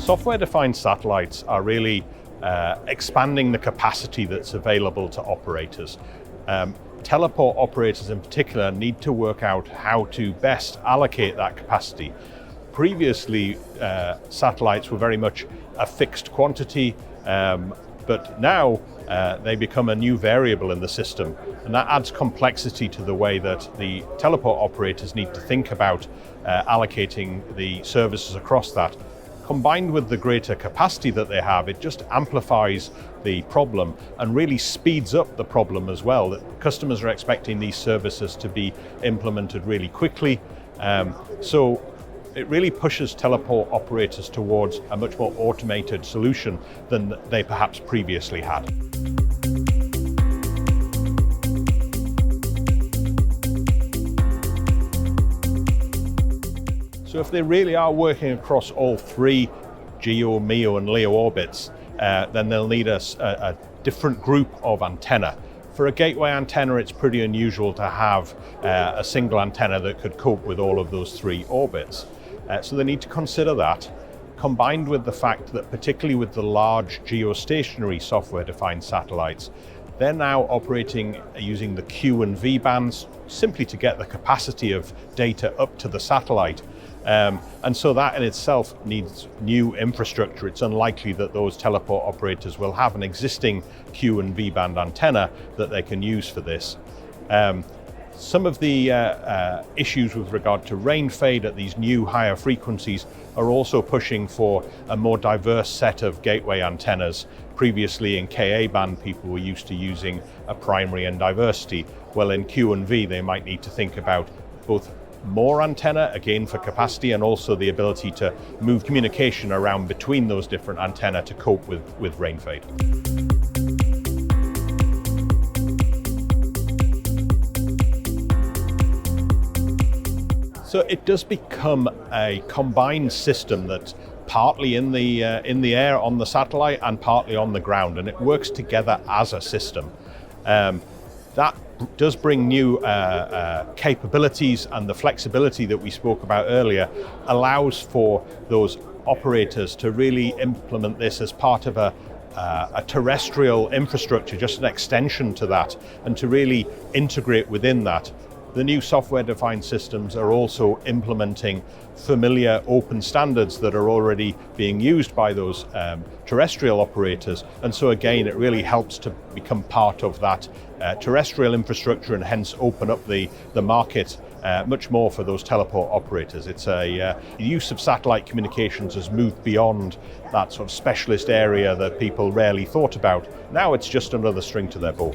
Software-defined satellites are really expanding the capacity that's available to operators. Teleport operators in particular need to work out how to best allocate that capacity. Previously, satellites were very much a fixed quantity, but now they become a new variable in the system, and that adds complexity to the way that the teleport operators need to think about allocating the services across that. Combined with the greater capacity that they have, it just amplifies the problem and really speeds up the problem as well. That customers are expecting these services to be implemented really quickly. So it really pushes teleport operators towards a much more automated solution than they perhaps previously had. So if they really are working across all three GEO, MEO and LEO orbits, then they'll need a different group of antenna. For a gateway antenna, it's pretty unusual to have a single antenna that could cope with all of those three orbits. So they need to consider that, combined with the fact that particularly with the large geostationary software-defined satellites, they're now operating using the Q and V bands simply to get the capacity of data up to the satellite. And so that in itself needs new infrastructure. It's unlikely that those teleport operators will have an existing Q and V band antenna that they can use for this. Some of the issues with regard to rain fade at these new higher frequencies are also pushing for a more diverse set of gateway antennas. Previously in Ka band, people were used to using a primary and diversity. Well, in Q and V, they might need to think about both more antenna, again for capacity, and also the ability to move communication around between those different antenna to cope with rain fade. So it does become a combined system that's partly in the air on the satellite and partly on the ground, and it works together as a system. That does bring new capabilities, and the flexibility that we spoke about earlier allows for those operators to really implement this as part of a terrestrial infrastructure, just an extension to that, and to really integrate within that. The new software-defined systems are also implementing familiar open standards that are already being used by those terrestrial operators. And so again, it really helps to become part of that terrestrial infrastructure and hence open up the market much more for those teleport operators. It's the use of satellite communications has moved beyond that sort of specialist area that people rarely thought about. Now it's just another string to their bow.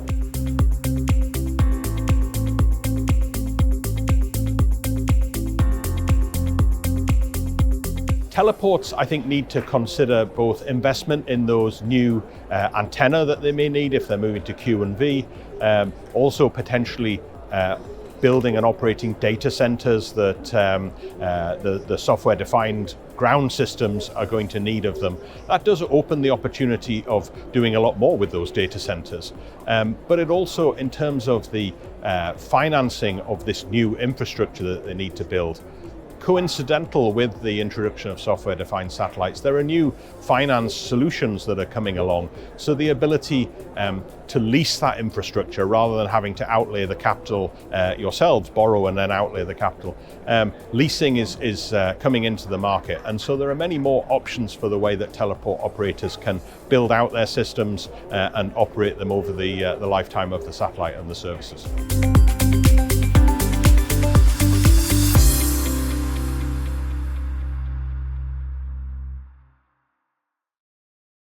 Teleports, I think, need to consider both investment in those new antenna that they may need if they're moving to Q and V, also potentially building and operating data centers that the software-defined ground systems are going to need of them. That does open the opportunity of doing a lot more with those data centers. But it also, in terms of the financing of this new infrastructure that they need to build, coincidental with the introduction of software-defined satellites, there are new finance solutions that are coming along. So the ability to lease that infrastructure rather than having to outlay the capital yourselves, borrow and then outlay the capital. Leasing is coming into the market. And so there are many more options for the way that teleport operators can build out their systems and operate them over the lifetime of the satellite and the services.